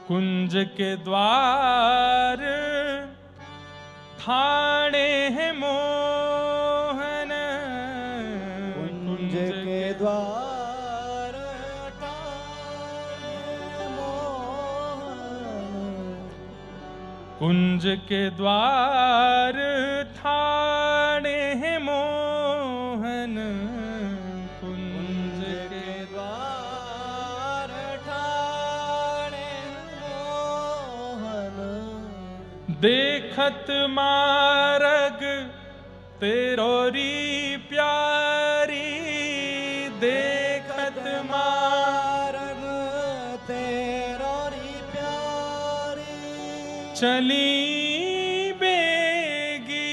कुंज के द्वार ठाणे हैं मोहन, कुंज के द्वार ठाणे मोहन, कुंज के द्वार ठाणे हैं मोहन, कुंज के द्वार ठाणे मोहन, देखत मारग तेरोरी प्यारी, देखत मारग तेरोरी प्यारी, चली बेगी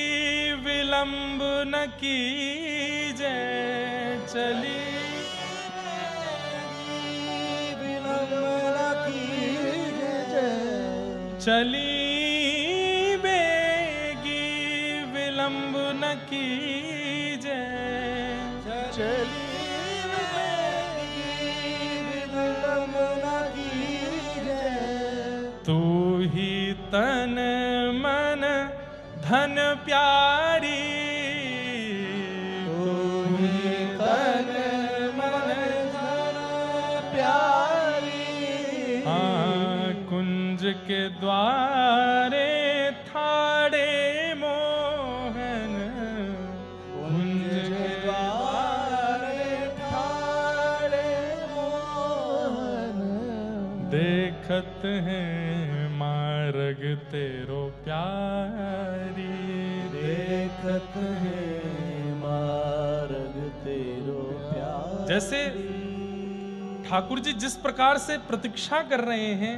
विलंब न कीजे, चली विलंब न कीजे, चली बेगी विलंब न कीजे, चली विलंब न कीजे, तू ही तन मन धन प्यारी, तू ही तन मन धन प्यारी, हाँ कुंज के द्वारे ठाणे मोहन, कुंज के द्वारे ठाणे मोहन, देखत हैं मार्ग तेरो प्यारी, देखत है मार्ग तेरो प्यार। जैसे ठाकुर जी जिस प्रकार से प्रतीक्षा कर रहे हैं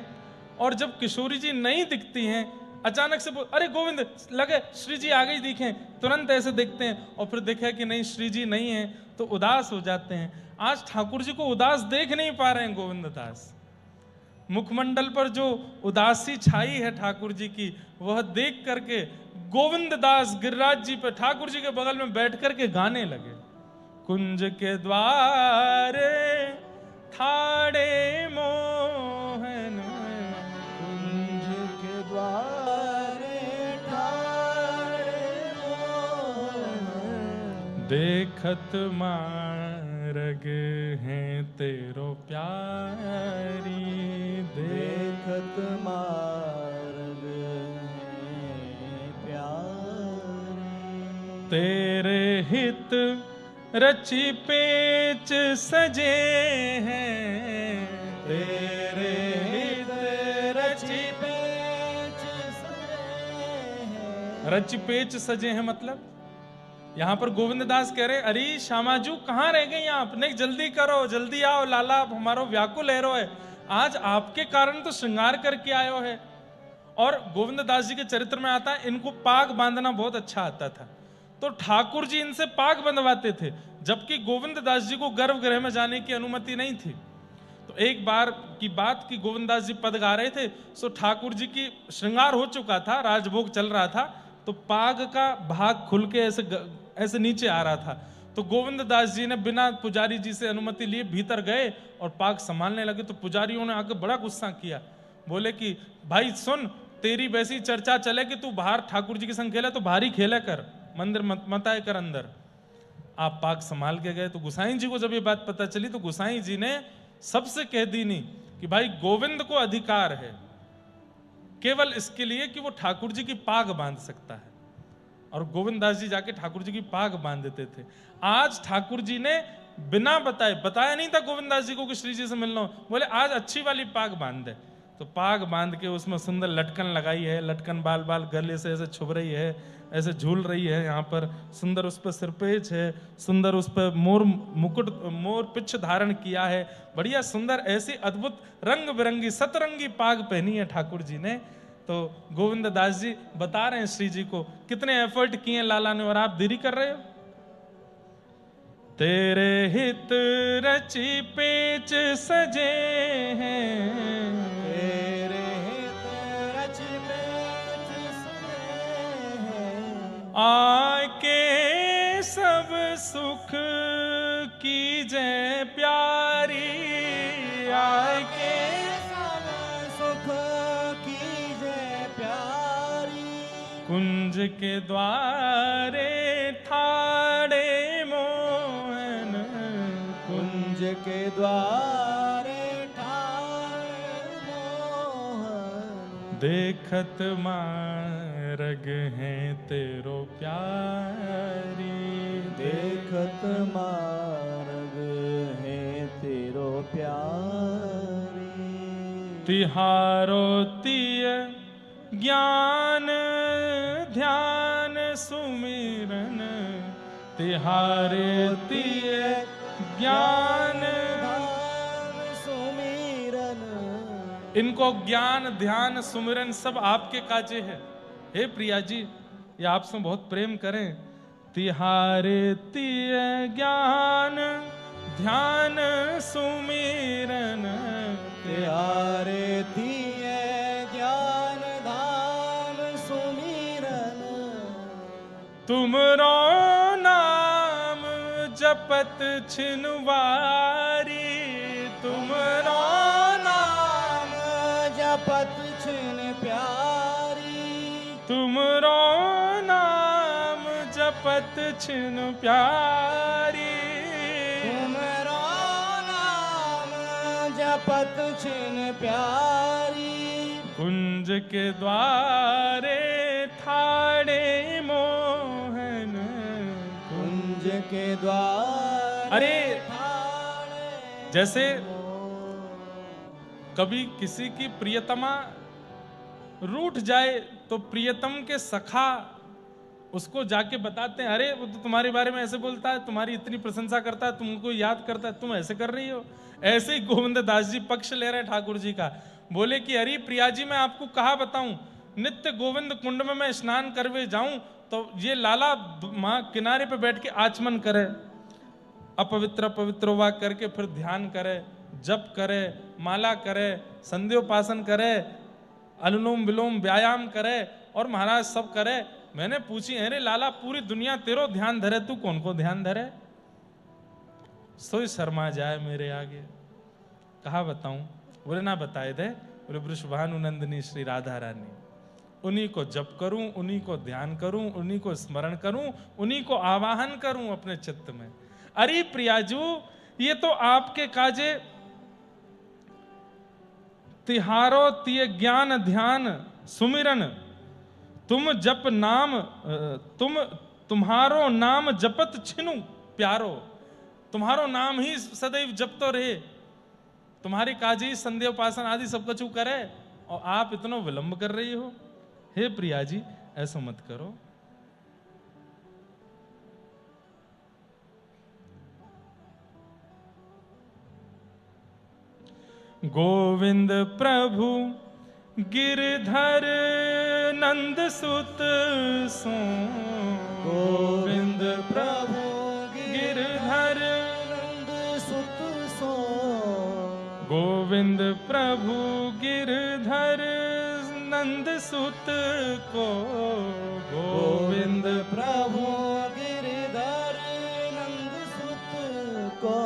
और जब किशोरी जी नहीं दिखती हैं, अचानक से अरे गोविंद लगे श्री जी आ गई दिखे, तुरंत ऐसे देखते हैं और फिर देखा कि नहीं श्री जी नहीं है तो उदास हो जाते हैं। आज ठाकुर जी को उदास देख नहीं पा रहे हैं गोविंद दास। मुखमंडल पर जो उदासी छाई है ठाकुर जी की, वह देख करके गोविंद दास गिरिराज जी पे ठाकुर जी के बगल में बैठ करके गाने लगे। कुंज के द्वारे ठाणे मोहन, कुंज के द्वारे ठाणे मोहन, देखत मार्ग हैं तेरो प्यारी, देखत मार्ग प्यारी, तेरे हित रचि पेच सजे हैं, तेरे हित रचि पेच सजे हैं, रचि पेच सजे हैं मतलब यहाँ पर गोविंद दास कह रहे अरे श्यामाजू कहाँ रह गए आप, नहीं जल्दी करो, जल्दी आओ लाला, आप हमारो व्याकुल हैरो है, आज आपके कारण तो श्रृंगार करके आयो है। और गोविंद दास जी के चरित्र में आता है इनको पाग बांधना बहुत अच्छा आता था, तो ठाकुर जी इनसे पाग बंधवाते थे, जबकि गोविंद दास जी को गर्भगृह में जाने की अनुमति नहीं थी। तो एक बार की बात कि गोविंद दास जी पद गा रहे थे, सो ठाकुर जी की श्रृंगार हो चुका था, राजभोग चल रहा था, तो पाग का भाग खुल के ऐसे नीचे आ रहा था। तो गोविंद दास जी ने बिना पुजारी जी से अनुमति लिए भीतर गए और पाग संभालने लगे। तो पुजारियों ने आकर बड़ा गुस्सा किया, बोले कि भाई सुन, तेरी वैसी चर्चा चले कि तू बाहर ठाकुर जी के संग खेले तो बाहर ही खेले कर, मंदिर मत आए कर अंदर। आप पाग संभाल के गए। तो गोसाई जी को जब ये बात पता चली तो गोसाई जी ने सबसे कह दी नहीं कि भाई गोविंद को अधिकार है केवल इसके लिए कि वो ठाकुर जी की पाग बांध सकता है, और गोविंद दास जी जाके ठाकुर जी की पाग बांध देते थे। आज ठाकुर जी ने बिना बताया नहीं था गोविंद दास जी को कि श्री जी से मिलना हो, बोले आज अच्छी वाली पाग बांध दे। तो पाग बांध के उसमें सुंदर लटकन लगाई है, लटकन बाल बाल गले से ऐसे छुप रही है, ऐसे झूल रही है, यहाँ पर सुंदर उस पर सिरपेच है, सुंदर उस पर मोर पिच्छ धारण किया है, बढ़िया सुंदर ऐसी अद्भुत रंग बिरंगी सतरंगी पाग पहनी है ठाकुर जी ने। तो गोविंद दास जी बता रहे हैं श्री जी को कितने एफर्ट किए लाला ने, और आप देरी कर रहे हो। तेरे हित रचि पेच सजे हैं, तेरे हित रचि पेच सजे हैं, आके सब सुख कीजे प्यारी, आके सब सुख के द्वारे ठाड़े मोहन, कुंज के द्वारे ठाड़े मोहन, देखत मार्ग है तेरो प्यारी, देखत मार्ग है तेरो प्यारी। तिहारो तिय ज्ञान ध्यान सुमिरन, तिहारे तिय ज्ञान सुमिरन। इनको ज्ञान ध्यान सुमिरन सब आपके काजे है। हे प्रिया जी, ये आपसे बहुत प्रेम करें। तिहारे तिय ज्ञान ध्यान सुमिरन, तिहारे तिय ज्ञान ध्यान सुमिरन। तुमरो नाम जपत छिनवारी, तुमरो नाम जपत छिन प्यारी, तुमरो नाम जपत छिन प्यारी, तुमरो नाम जपत छिन प्यारी। कुंज के द्वारे ठाड़े मोहन, कुंज के द्वार। अरे जैसे कभी किसी की प्रियतमा रूठ जाए तो प्रियतम के सखा उसको जाके बताते हैं, अरे वो तो तुम्हारे बारे में ऐसे बोलता है, तुम्हारी इतनी प्रशंसा करता है, तुमको याद करता है, तुम ऐसे कर रही हो। ऐसे ही गोविंद दास जी पक्ष ले रहे हैं ठाकुर जी का। बोले कि अरे प्रिया जी, मैं आपको कहा बताऊं, नित्य गोविंद कुंड में मैं स्नान करवे जाऊं तो ये लाला वहां किनारे पे बैठ के आचमन करे, अपवित्र अपवित्र वाक करके फिर ध्यान करे, जप करे, माला करे, संध्योपासन करे, अनुलोम विलोम व्यायाम करे और महाराज सब करे। मैंने पूछी, अरे लाला पूरी दुनिया तेरो ध्यान धरे, तू कौन को ध्यान धरे? सोई शर्मा जाए मेरे आगे। कहा बताऊं? बोले ना बताए दे। बोले वृषभानु नंदिनी श्री राधा रानी, उन्हीं को जप करूं, उन्हीं को ध्यान करूं, उन्हीं को स्मरण करूं, उन्हीं को आवाहन करूं अपने चित्त में। अरे प्रियाजू, ये तो आपके काजे। तिहारो तिय ज्ञान ध्यान सुमिरन, तुम जप नाम तुम्हारो नाम जपत छिनु प्यारो, तुम्हारो नाम ही सदैव जपतो रहे, तुम्हारी काजी संध्या उपासन आदि सब कुछ करे और आप इतना विलंब कर रही हो। हे प्रिया जी, ऐसा मत करो। गोविंद प्रभु गिरधर नंद सुत सो, गोविंद प्रभु गिरधर नंद सुत सो, गोविंद प्रभु गिरधर नंद सुत को, गोविंद प्रभु गिरधर नंद सुत को।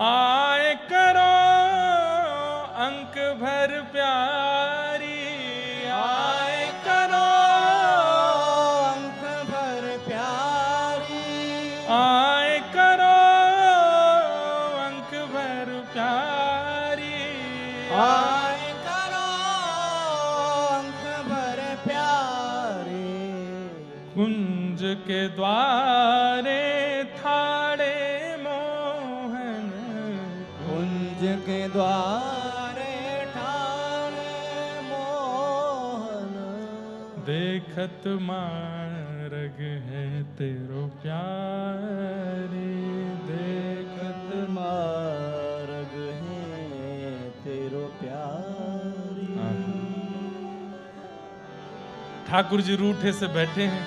आए करो अंक भर प्यारी, आए करो अंक भर प्यारी, आए करो अंक भर प्यारी, आए करो अंक भर प्यारी। कुंज के द्वारे ठाड़े मोहन, कुंज के द्वारे ठाड़े मोहन, देखत मार्ग है तेरो प्यारी, देखत मार्ग है तेरो प्यारी। ठाकुर जी रूठे से बैठे हैं,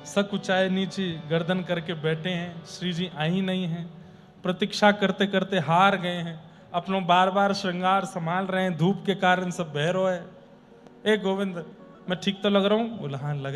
सकुचाए नीचे गर्दन करके बैठे हैं। श्री जी आई नहीं हैं, प्रतीक्षा करते करते हार गए हैं, अपनों बार बार श्रृंगार संभाल रहे हैं, धूप के कारण सब बहरो है। ए गोविंद, मैं ठीक तो लग रहा हूं? बोला हाँ लग